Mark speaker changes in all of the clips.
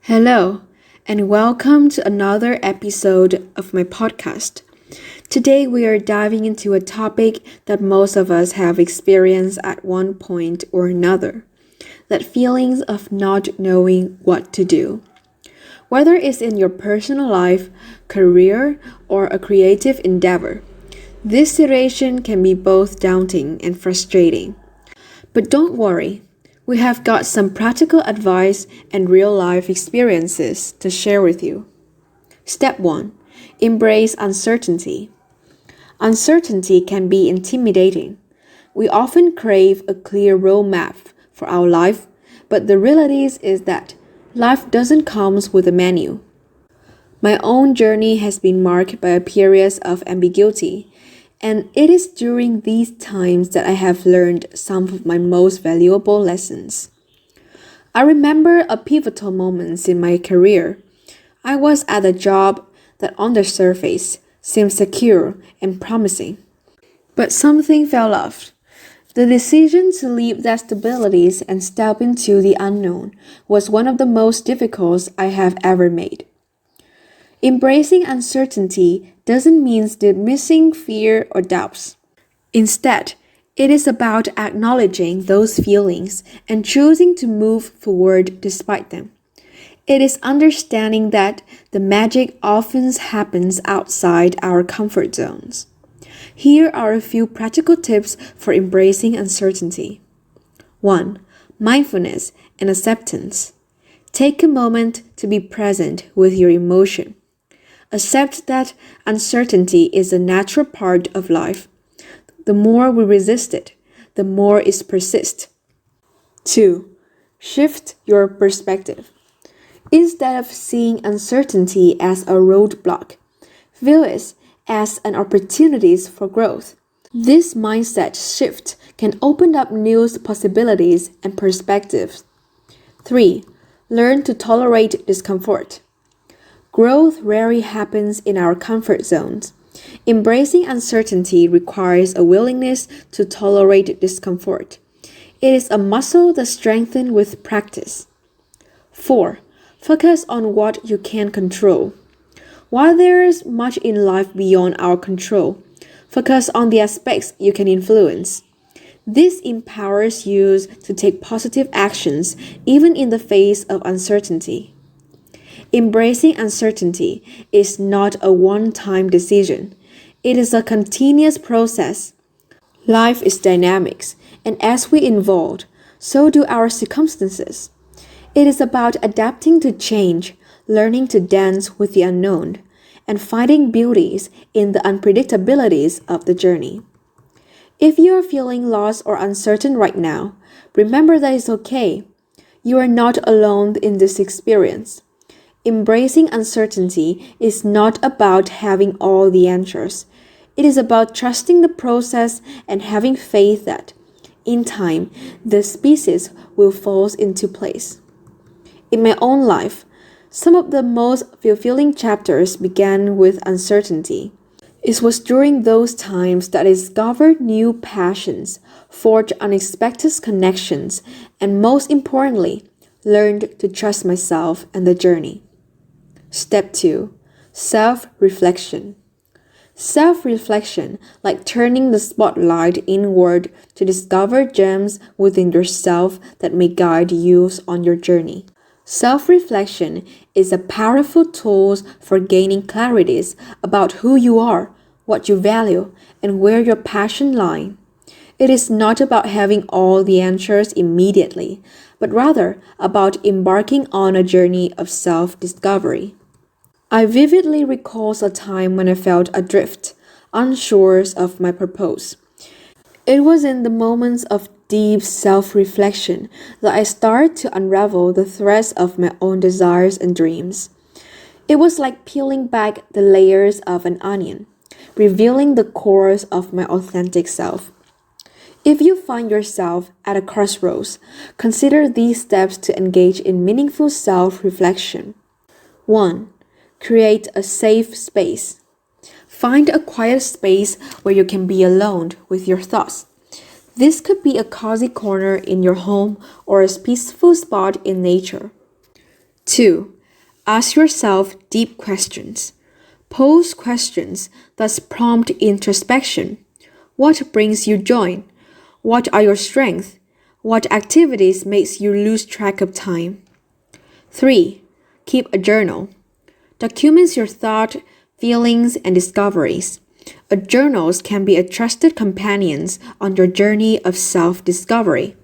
Speaker 1: Hello, and welcome to another episode of my podcast. Today we are diving into a topic that most of us have experienced at one point or another, that feelings of not knowing what to do. Whether it's in your personal life, career, or a creative endeavor, this situation can be both daunting and frustrating. But don't worry. We have got some practical advice and real-life experiences to share with you. Step 1. Embrace uncertainty. Uncertainty can be intimidating. We often crave a clear roadmap for our life, but the reality is that life doesn't come with a menu. My own journey has been marked by a period of ambiguity, and it is during these times that I have learned some of my most valuable lessons. I remember a pivotal moment in my career. I was at a job that on the surface seemed secure and promising. But something fell off. The decision to leave that stability and step into the unknown was one of the most difficult I have ever made. Embracing uncertainty doesn't mean dismissing fear or doubts. Instead, it is about acknowledging those feelings and choosing to move forward despite them. It is understanding that the magic often happens outside our comfort zones. Here are a few practical tips for embracing uncertainty. 1. Mindfulness and acceptance. Take a moment to be present with your emotion. Accept that uncertainty is a natural part of life. The more we resist it, the more it persists. 2. Shift your perspective. Instead of seeing uncertainty as a roadblock, view it as an opportunity for growth. This mindset shift can open up new possibilities and perspectives. 3. Learn to tolerate discomfort. Growth rarely happens in our comfort zones. Embracing uncertainty requires a willingness to tolerate discomfort. It is a muscle that strengthens with practice. 4. Focus on what you can control. While there is much in life beyond our control, focus on the aspects you can influence. This empowers you to take positive actions even in the face of uncertainty. Embracing uncertainty is not a one-time decision. It is a continuous process. Life is dynamic, and as we evolve, so do our circumstances. It is about adapting to change, learning to dance with the unknown, and finding beauties in the unpredictabilities of the journey. If you are feeling lost or uncertain right now, remember that it's okay. You are not alone in this experience. Embracing uncertainty is not about having all the answers. It is about trusting the process and having faith that, in time, the pieces will fall into place. In my own life, some of the most fulfilling chapters began with uncertainty. It was during those times that I discovered new passions, forged unexpected connections, and most importantly, learned to trust myself and the journey. Step 2. Self-reflection. Self-reflection, like turning the spotlight inward to discover gems within yourself that may guide you on your journey. Self-reflection is a powerful tool for gaining clarity about who you are, what you value, and where your passion lies. It is not about having all the answers immediately, but rather about embarking on a journey of self-discovery. I vividly recall a time when I felt adrift, unsure of my purpose. It was in the moments of deep self-reflection that I started to unravel the threads of my own desires and dreams. It was like peeling back the layers of an onion, revealing the cores of my authentic self. If you find yourself at a crossroads, consider these steps to engage in meaningful self-reflection. 1. Create a safe space. Find a quiet space where you can be alone with your thoughts. This could be a cozy corner in your home or a peaceful spot in nature. 2. Ask yourself deep questions. Pose questions that prompt introspection. What brings you joy? What are your strengths? What activities makes you lose track of time? 3. Keep a journal. Documents your thoughts, feelings, and discoveries. A journal can be a trusted companion on your journey of self-discovery.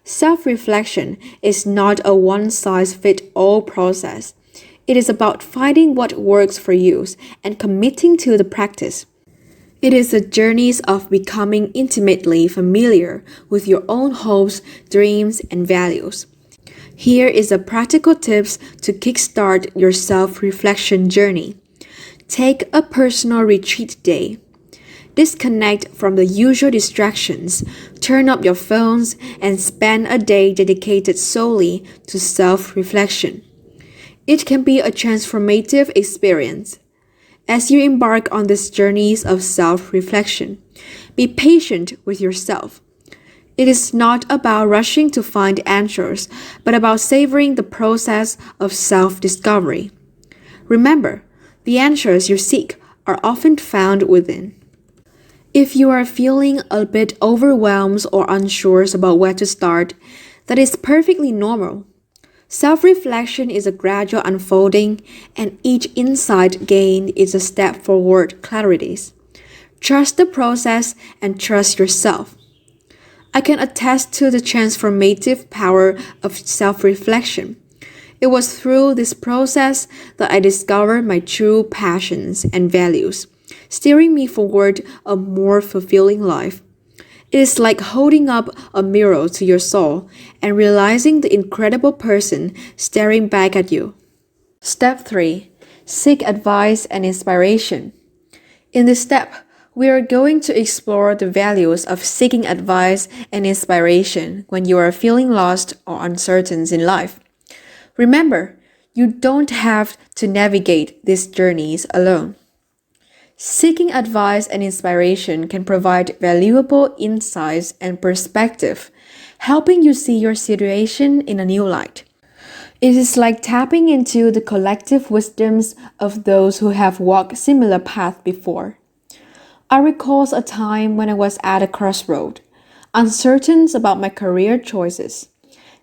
Speaker 1: Self-reflection is not a one-size-fits-all process. It is about finding what works for you and committing to the practice. It is a journey of becoming intimately familiar with your own hopes, dreams, and values. Here is a practical tips to kickstart your self-reflection journey. Take a personal retreat day. Disconnect from the usual distractions, turn off your phones, and spend a day dedicated solely to self-reflection. It can be a transformative experience. As you embark on this journey of self-reflection, be patient with yourself. It is not about rushing to find answers, but about savoring the process of self-discovery. Remember, the answers you seek are often found within. If you are feeling a bit overwhelmed or unsure about where to start, that is perfectly normal. Self-reflection is a gradual unfolding, and each insight gained is a step forward clarity. Trust the process and trust yourself. I can attest to the transformative power of self-reflection. It was through this process that I discovered my true passions and values, steering me forward a more fulfilling life. It is like holding up a mirror to your soul and realizing the incredible person staring back at you. Step 3. Seek advice and inspiration. In this step, we are going to explore the values of seeking advice and inspiration when you are feeling lost or uncertain in life. Remember, you don't have to navigate these journeys alone. Seeking advice and inspiration can provide valuable insights and perspective, helping you see your situation in a new light. It is like tapping into the collective wisdoms of those who have walked similar paths before. I recall a time when I was at a crossroad, uncertain about my career choices.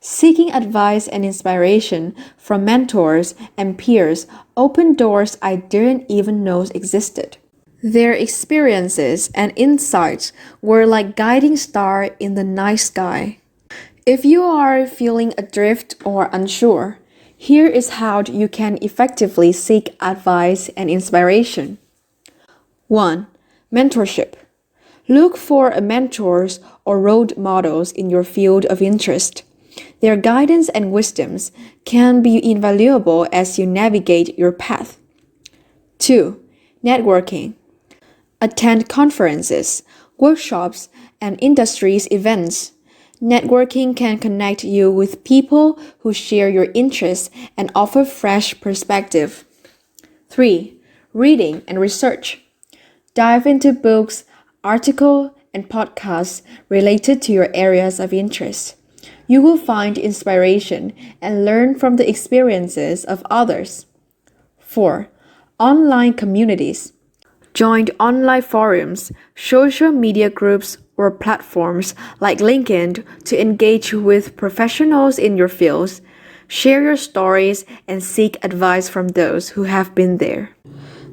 Speaker 1: Seeking advice and inspiration from mentors and peers opened doors I didn't even know existed. Their experiences and insights were like guiding stars in the night sky. If you are feeling adrift or unsure, here is how you can effectively seek advice and inspiration. 1. Mentorship. Look for mentors or role models in your field of interest. Their guidance and wisdoms can be invaluable as you navigate your path. 2. Networking. Attend conferences, workshops, and industries events. Networking can connect you with people who share your interests and offer fresh perspective. 3. Reading and research. Dive into books, articles, and podcasts related to your areas of interest. You will find inspiration and learn from the experiences of others. 4. Online communities. Join online forums, social media groups, or platforms like LinkedIn to engage with professionals in your fields. Share your stories and seek advice from those who have been there.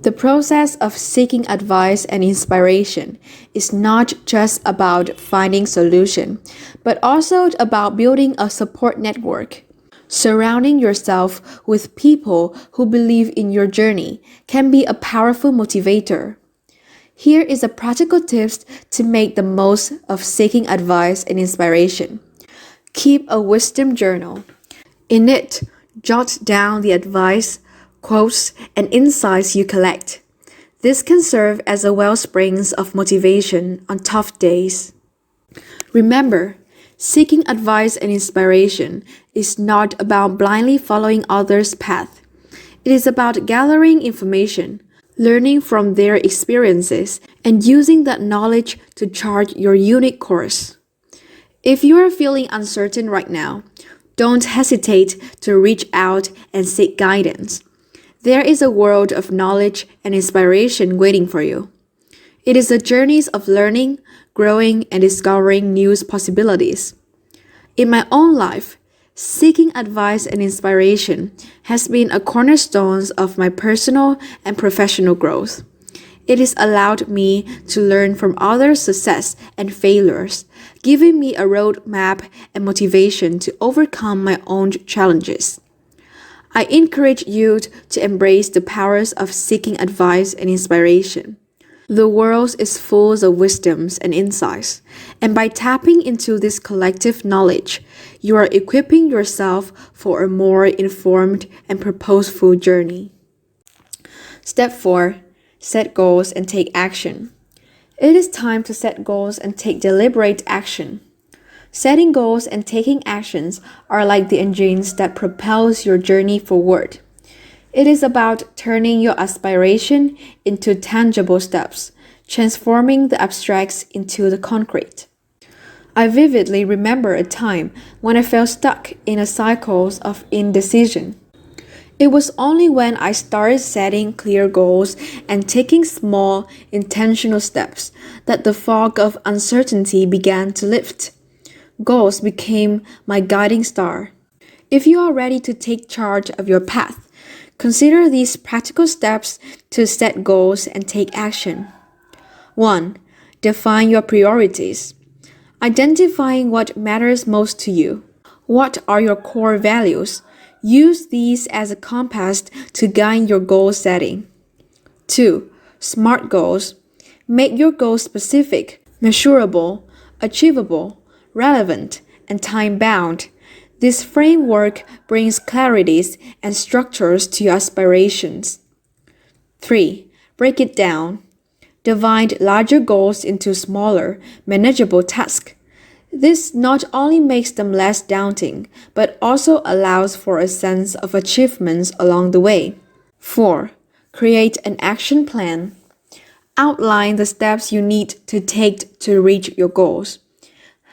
Speaker 1: The process of seeking advice and inspiration is not just about finding solutions, but also about building a support network. Surrounding yourself with people who believe in your journey can be a powerful motivator. Here is a practical tip to make the most of seeking advice and inspiration. Keep a wisdom journal. In it, jot down the advice, quotes, and insights you collect. This can serve as a wellspring of motivation on tough days. Remember, seeking advice and inspiration is not about blindly following others' path. It is about gathering information, learning from their experiences, and using that knowledge to chart your unique course. If you are feeling uncertain right now, Don't hesitate to reach out and seek guidance. There is a world of knowledge and inspiration waiting for you. It is a journey of learning, growing, and discovering new possibilities. In my own life, seeking advice and inspiration has been a cornerstone of my personal and professional growth. It has allowed me to learn from others' success and failures, giving me a roadmap and motivation to overcome my own challenges. I encourage you to embrace the powers of seeking advice and inspiration. The world is full of wisdoms and insights, and by tapping into this collective knowledge, you are equipping yourself for a more informed and purposeful journey. Step 4. Set goals and take action. It is time to set goals and take deliberate action. Setting goals and taking actions are like the engines that propels your journey forward. It is about turning your aspiration into tangible steps, transforming the abstracts into the concrete. I vividly remember a time when I felt stuck in a cycle of indecision. It was only when I started setting clear goals and taking small, intentional steps that the fog of uncertainty began to lift. Goals became my guiding star. If you are ready to take charge of your path, consider these practical steps to set goals and take action. 1. Define your priorities. Identifying what matters most to you. What are your core values? Use these as a compass to guide your goal setting. 2. SMART goals. Make your goals specific, measurable, achievable, relevant, and time-bound. This framework brings clarities and structures to your aspirations. 3. Break it down. Divide larger goals into smaller, manageable tasks. This not only makes them less daunting, but also allows for a sense of achievements along the way. 4. Create an action plan. Outline the steps you need to take to reach your goals.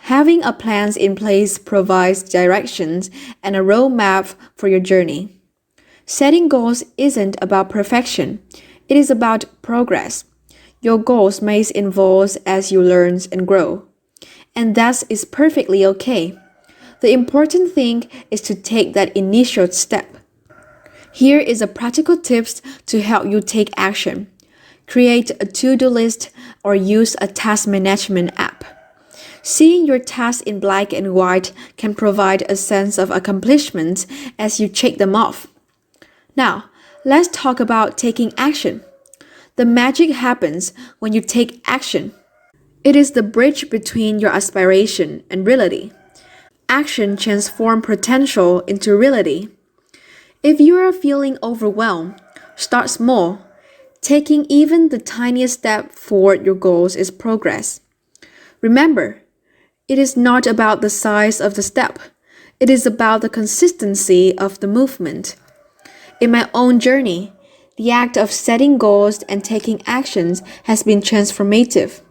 Speaker 1: Having a plan in place provides directions and a roadmap for your journey. Setting goals isn't about perfection. It is about progress. Your goals may evolve as you learn and grow. And that is perfectly okay. The important thing is to take that initial step. Here is a practical tips to help you take action. Create a to-do list or use a task management app. Seeing your tasks in black and white can provide a sense of accomplishment as you check them off. Now, let's talk about taking action. The magic happens when you take action. It is the bridge between your aspiration and reality. Action transforms potential into reality. If you are feeling overwhelmed, start small. Taking even the tiniest step toward your goals is progress. Remember, it is not about the size of the step. It is about the consistency of the movement. In my own journey, the act of setting goals and taking actions has been transformative.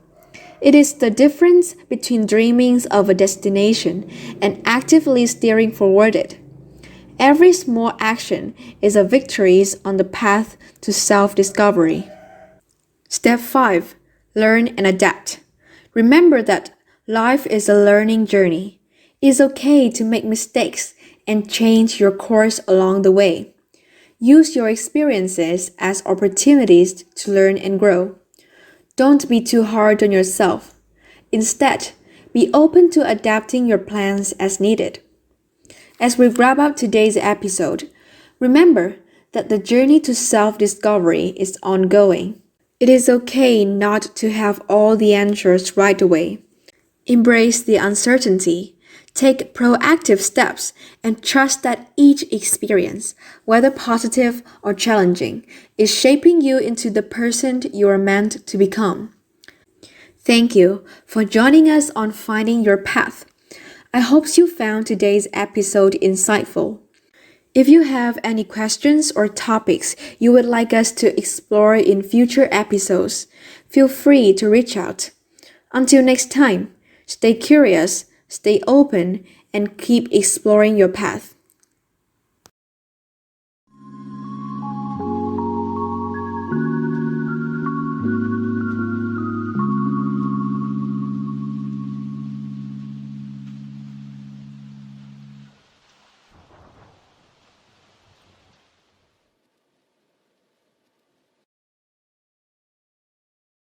Speaker 1: It is the difference between dreaming of a destination and actively steering toward it. Every small action is a victory on the path to self-discovery. Step 5. Learn and adapt. Remember that life is a learning journey. It is okay to make mistakes and change your course along the way. Use your experiences as opportunities to learn and grow. Don't be too hard on yourself. Instead, be open to adapting your plans as needed. As we wrap up today's episode, remember that the journey to self-discovery is ongoing. It is okay not to have all the answers right away. Embrace the uncertainty. Take proactive steps and trust that each experience, whether positive or challenging, is shaping you into the person you are meant to become. Thank you for joining us on Finding Your Path. I hope you found today's episode insightful. If you have any questions or topics you would like us to explore in future episodes, feel free to reach out. Until next time, stay curious, stay open, and keep exploring your path.